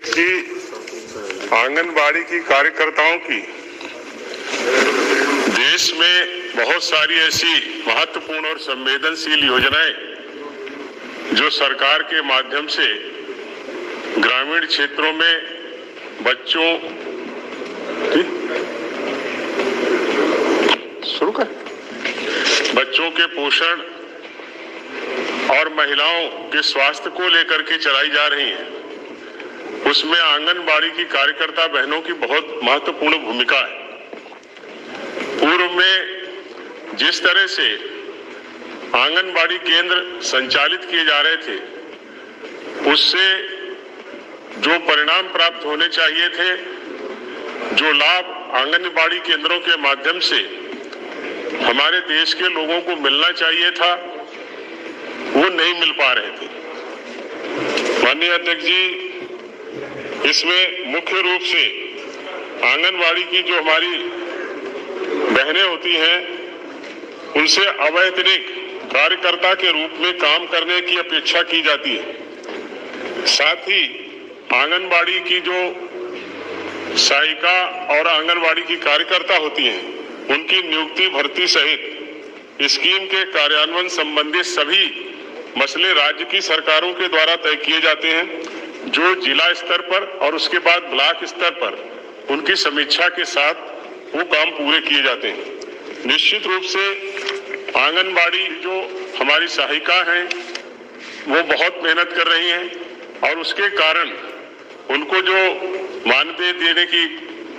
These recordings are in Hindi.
कि आंगनबाड़ी की कार्यकर्ताओं की देश में बहुत सारी ऐसी महत्वपूर्ण और संवेदनशील योजनाएं जो सरकार के माध्यम से ग्रामीण क्षेत्रों में बच्चों के पोषण और महिलाओं के स्वास्थ्य को लेकर के चलाई जा रही हैं, उसमें आंगनबाड़ी की कार्यकर्ता बहनों की बहुत महत्वपूर्ण भूमिका है। पूर्व में जिस तरह से आंगनबाड़ी केंद्र संचालित किए जा रहे थे, उससे जो परिणाम प्राप्त होने चाहिए थे, जो लाभ आंगनबाड़ी केंद्रों के माध्यम से हमारे देश के लोगों को मिलना चाहिए था, वो नहीं मिल पा रहे थे। माननीय अध्यक्ष जी, इसमें मुख्य रूप से आंगनबाड़ी की जो हमारी बहनें होती हैं, उनसे अवैतनिक कार्यकर्ता के रूप में काम करने की अपेक्षा की जाती है। साथ ही आंगनबाड़ी की जो सहायिका और आंगनबाड़ी की कार्यकर्ता होती हैं, उनकी नियुक्ति भर्ती सहित स्कीम के कार्यान्वयन संबंधित सभी मसले राज्य की सरकारों के द्वारा तय किए जाते हैं, जो जिला स्तर पर और उसके बाद ब्लॉक स्तर पर उनकी समीक्षा के साथ वो काम पूरे किए जाते हैं। निश्चित रूप से आंगनबाड़ी जो हमारी सहायिका हैं, वो बहुत मेहनत कर रही हैं और उसके कारण उनको जो मानदेय देने की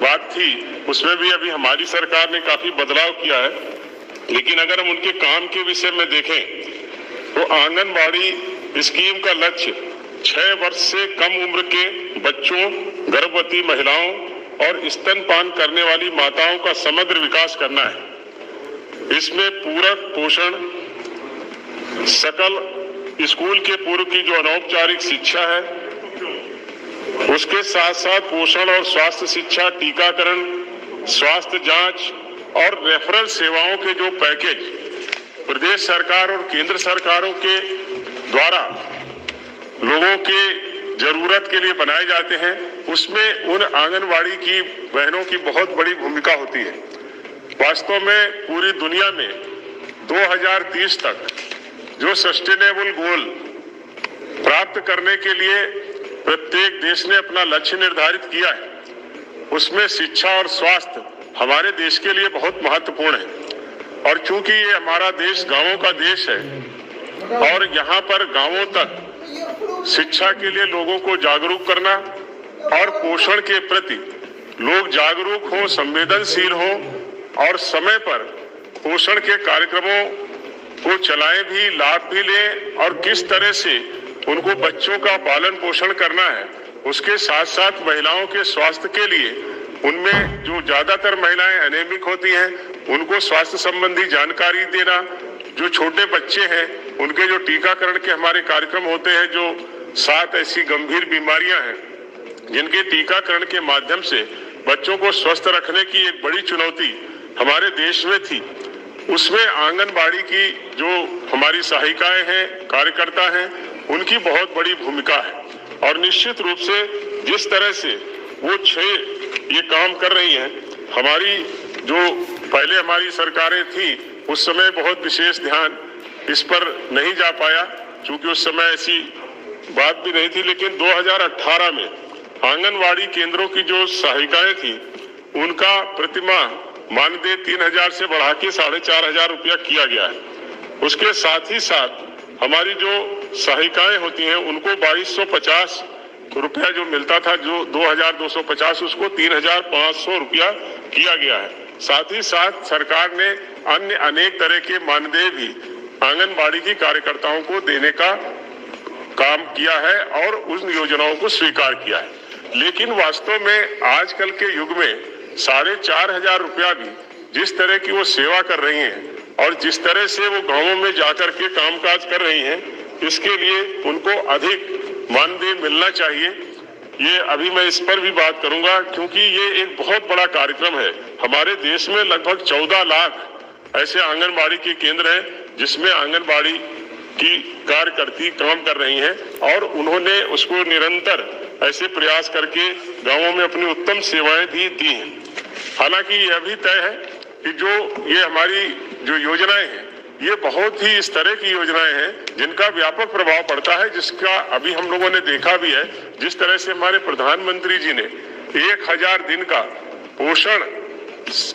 बात थी, उसमें भी अभी हमारी सरकार ने काफी बदलाव किया है। लेकिन अगर हम उनके काम के विषय में देखें तो आंगनबाड़ी स्कीम का लक्ष्य 6 वर्ष से कम उम्र के बच्चों, गर्भवती महिलाओं और स्तनपान करने वाली माताओं का समग्र विकास करना है। इसमें पूरक पोषण, सकल स्कूल के पूर्व की जो अनौपचारिक शिक्षा है, उसके साथ साथ पोषण और स्वास्थ्य शिक्षा, टीकाकरण, स्वास्थ्य जांच और रेफरल सेवाओं के जो पैकेज प्रदेश सरकार और केंद्र सरकारों के द्वारा लोगों के जरूरत के लिए बनाए जाते हैं, उसमें उन आंगनबाड़ी की बहनों की बहुत बड़ी भूमिका होती है। वास्तव में पूरी दुनिया में 2030 तक जो सस्टेनेबल गोल प्राप्त करने के लिए प्रत्येक देश ने अपना लक्ष्य निर्धारित किया है, उसमें शिक्षा और स्वास्थ्य हमारे देश के लिए बहुत महत्वपूर्ण है। और चूंकि ये हमारा देश गांवों का देश है और यहाँ पर गांवों तक शिक्षा के लिए लोगों को जागरूक करना और पोषण के प्रति लोग जागरूक हों, संवेदनशील हों और समय पर पोषण के कार्यक्रमों को चलाएं भी, लाभ भी लें और किस तरह से उनको बच्चों का पालन पोषण करना है, उसके साथ साथ महिलाओं के स्वास्थ्य के लिए उनमें जो ज्यादातर महिलाएं एनेमिक होती हैं, उनको स्वास्थ्य संबंधी जानकारी देना, जो छोटे बच्चे हैं उनके जो टीकाकरण के हमारे कार्यक्रम होते हैं, जो 7 ऐसी गंभीर बीमारियां हैं जिनके टीकाकरण के माध्यम से बच्चों को स्वस्थ रखने की एक बड़ी चुनौती हमारे देश में थी, उसमें आंगनबाड़ी की जो हमारी सहायिकाएं हैं, कार्यकर्ता हैं, उनकी बहुत बड़ी भूमिका है। और निश्चित रूप से जिस तरह से वो 6 ये काम कर रही हैं, हमारी जो पहले हमारी सरकारें थी उस समय बहुत विशेष ध्यान इस पर नहीं जा पाया, क्योंकि उस समय ऐसी बात भी नहीं थी। लेकिन 2018 में आंगनबाड़ी केंद्रों की जो सहायिकाएं थी, उनका प्रतिमाह मानदेय 3000 से बढ़ा के 4500 रुपया किया गया है। उसके साथ ही साथ हमारी जो सहायिकाएं होती हैं, उनको 2250 रुपया जो मिलता था, जो 2250, उसको 3500 रुपया किया गया है। साथ ही साथ सरकार ने अन्य अनेक तरह के मानदेय भी आंगनबाड़ी की कार्यकर्ताओं को देने का काम किया है और उन योजनाओं को स्वीकार किया है। लेकिन वास्तव में आजकल के युग में 4500 रुपया भी जिस तरह की वो सेवा कर रही हैं और जिस तरह से वो गांवों में जाकर के कामकाज कर रही हैं, इसके लिए उनको अधिक मानदेय मिलना चाहिए। ये अभी मैं इस पर भी बात करूंगा, क्योंकि ये एक बहुत बड़ा कार्यक्रम है। हमारे देश में लगभग 14 लाख ऐसे आंगनबाड़ी के केंद्र हैं जिसमें आंगनबाड़ी की कार्यकर्ती काम कर रही हैं और उन्होंने उसको निरंतर ऐसे प्रयास करके गांवों में अपनी उत्तम सेवाएं भी दी हैं। हालांकि यह भी तय है कि जो ये हमारी जो योजनाएं हैं, ये बहुत ही इस तरह की योजनाएं हैं जिनका व्यापक प्रभाव पड़ता है, जिसका अभी हम लोगों ने देखा भी है। जिस तरह से हमारे प्रधानमंत्री जी ने 1000 दिन का पोषण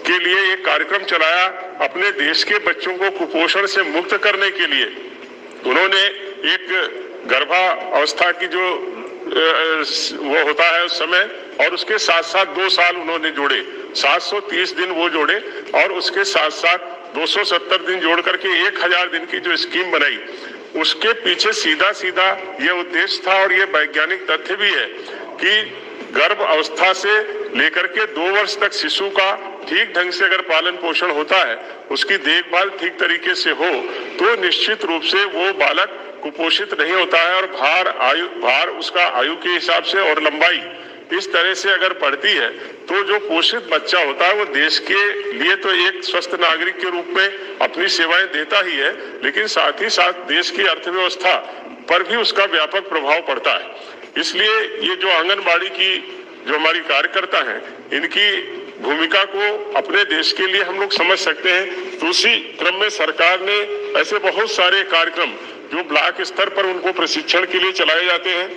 के लिए एक कार्यक्रम चलाया, अपने देश के बच्चों को कुपोषण से मुक्त करने के लिए उन्होंने एक गर्भावस्था की जो वो होता है उस समय, और उसके साथ साथ 2 साल उन्होंने जोड़े, 730 दिन वो जोड़े, और उसके साथ साथ 270 दिन जोड़ करके 1000 दिन की जो स्कीम बनाई, उसके पीछे सीधा सीधा ये उद्देश्य था और ये वैज्ञानिक तथ्य भी है कि गर्भ अवस्था से लेकर के 2 वर्ष तक शिशु का ठीक ढंग से अगर पालन पोषण होता है, उसकी देखभाल ठीक तरीके से हो, तो निश्चित रूप से वो बालक कुपोषित नहीं होता है। और भार उसका आयु के हिसाब से और लंबाई इस तरह से अगर बढ़ती है, तो जो पोषित बच्चा होता है वो देश के लिए तो एक स्वस्थ नागरिक के रूप में अपनी सेवाएं देता ही है, लेकिन साथ ही साथ देश की अर्थव्यवस्था पर भी उसका व्यापक प्रभाव पड़ता है। इसलिए ये जो आंगनबाड़ी की जो हमारी कार्यकर्ता हैं, इनकी भूमिका को अपने देश के लिए हम लोग समझ सकते हैं। तो उसी क्रम में सरकार ने ऐसे बहुत सारे कार्यक्रम जो ब्लॉक स्तर पर उनको प्रशिक्षण के लिए चलाए जाते हैं,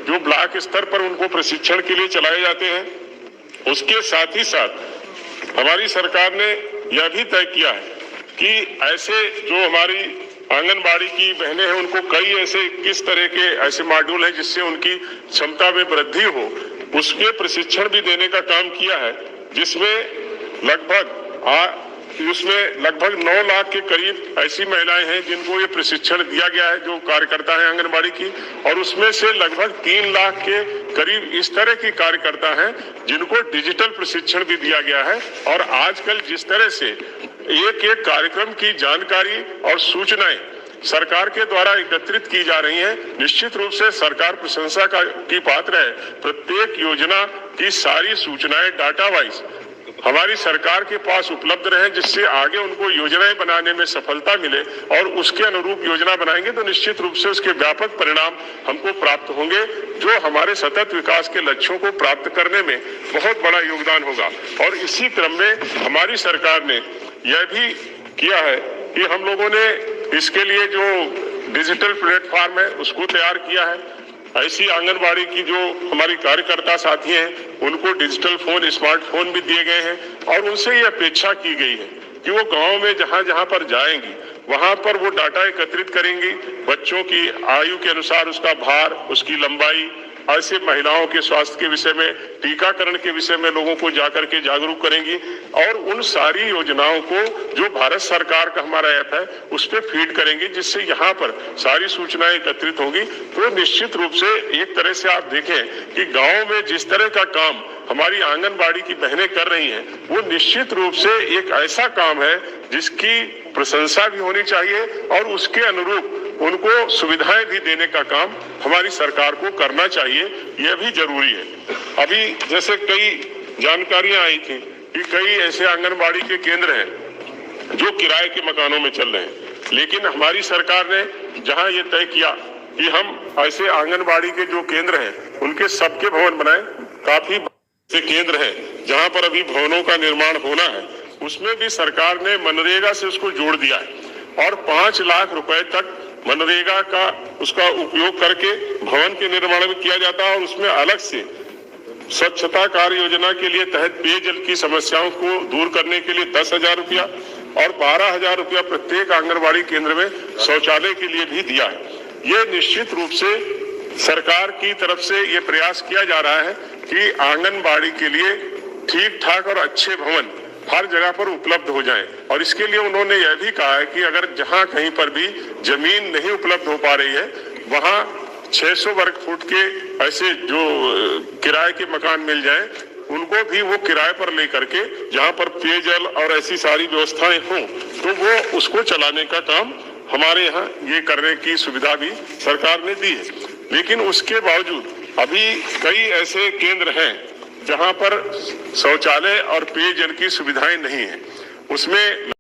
जो ब्लॉक स्तर पर उनको प्रशिक्षण के लिए चलाए जाते हैं, उसके साथ ही साथ हमारी सरकार ने यह भी तय किया है कि ऐसे जो हमारी आंगनबाड़ी की बहनें हैं, उनको कई ऐसे 21 तरह के ऐसे मॉड्यूल हैं जिससे उनकी क्षमता में वृद्धि हो, उसके प्रशिक्षण भी देने का काम किया है, जिसमें लगभग 9 लाख के करीब ऐसी महिलाएं हैं जिनको ये प्रशिक्षण दिया गया है, जो कार्यकर्ता है आंगनबाड़ी की, और उसमें से लगभग 3 लाख के करीब इस तरह की कार्यकर्ता हैं जिनको डिजिटल प्रशिक्षण भी दिया गया है। और आजकल जिस तरह से एक एक कार्यक्रम की जानकारी और सूचनाएं सरकार के द्वारा एकत्रित की जा रही हैं, निश्चित रूप से सरकार प्रशंसा की पात्र है। प्रत्येक योजना की सारी सूचनाएं डाटा वाइज हमारी सरकार के पास उपलब्ध रहे, जिससे आगे उनको योजनाएं बनाने में सफलता मिले, और उसके अनुरूप योजना बनाएंगे तो निश्चित रूप से उसके व्यापक परिणाम हमको प्राप्त होंगे, जो हमारे सतत विकास के लक्ष्यों को प्राप्त करने में बहुत बड़ा योगदान होगा। और इसी क्रम में हमारी सरकार ने यह भी किया है कि हम लोगों ने इसके लिए जो डिजिटल प्लेटफॉर्म है उसको तैयार किया है। ऐसी आंगनबाड़ी की जो हमारी कार्यकर्ता साथी हैं, उनको डिजिटल फोन, स्मार्टफोन भी दिए गए हैं, और उनसे ये अपेक्षा की गई है कि वो गांव में जहां जहां पर जाएंगी वहां पर वो डाटा एकत्रित करेंगी, बच्चों की आयु के अनुसार उसका भार, उसकी लंबाई, ऐसे महिलाओं के स्वास्थ्य के विषय में, टीकाकरण के विषय में लोगों को जाकर के जागरूक करेंगी, और उन सारी योजनाओं को जो भारत सरकार का हमारा ऐप है उस पर फीड करेंगी, जिससे यहाँ पर सारी सूचनाएं एकत्रित होंगी। तो निश्चित रूप से एक तरह से आप देखें कि गांव में जिस तरह का काम हमारी आंगनबाड़ी की बहनें कर रही हैं, वो निश्चित रूप से एक ऐसा काम है जिसकी प्रशंसा भी होनी चाहिए, और उसके अनुरूप उनको सुविधाएं भी देने का काम हमारी सरकार को करना चाहिए, यह भी जरूरी है। अभी जैसे कई जानकारियां आई थी कि कई ऐसे आंगनबाड़ी के केंद्र हैं जो किराए के मकानों में चल रहे हैं, लेकिन हमारी सरकार ने जहां ये तय किया कि हम ऐसे आंगनबाड़ी के जो केंद्र हैं उनके सबके भवन बनाएं, काफी से केंद्र हैं जहां पर अभी भवनों का निर्माण होना है, उसमें भी सरकार ने मनरेगा से उसको जोड़ दिया है, और 5 लाख रुपए तक मनरेगा का उसका उपयोग करके भवन के निर्माण में किया जाता है। और उसमें अलग से स्वच्छता कार्य योजना के लिए तहत पेयजल की समस्याओं को दूर करने के लिए 10,000 रुपया और 12,000 रुपया प्रत्येक आंगनबाड़ी केंद्र में शौचालय के लिए भी दिया है। ये निश्चित रूप से सरकार की तरफ से ये प्रयास किया जा रहा है कि आंगनबाड़ी के लिए ठीक ठाक और अच्छे भवन हर जगह पर उपलब्ध हो जाएं। और इसके लिए उन्होंने यह भी कहा है कि अगर जहां कहीं पर भी जमीन नहीं उपलब्ध हो पा रही है, वहां 600 वर्ग फुट के ऐसे जो किराए के मकान मिल जाएं, उनको भी वो किराए पर लेकर के जहां पर पेयजल और ऐसी सारी व्यवस्थाएं हों, तो वो उसको चलाने का काम हमारे यहाँ ये करने की सुविधा भी सरकार ने दी है। लेकिन उसके बावजूद अभी कई ऐसे केंद्र हैं जहां पर शौचालय और पेयजल की सुविधाएं नहीं है। उसमें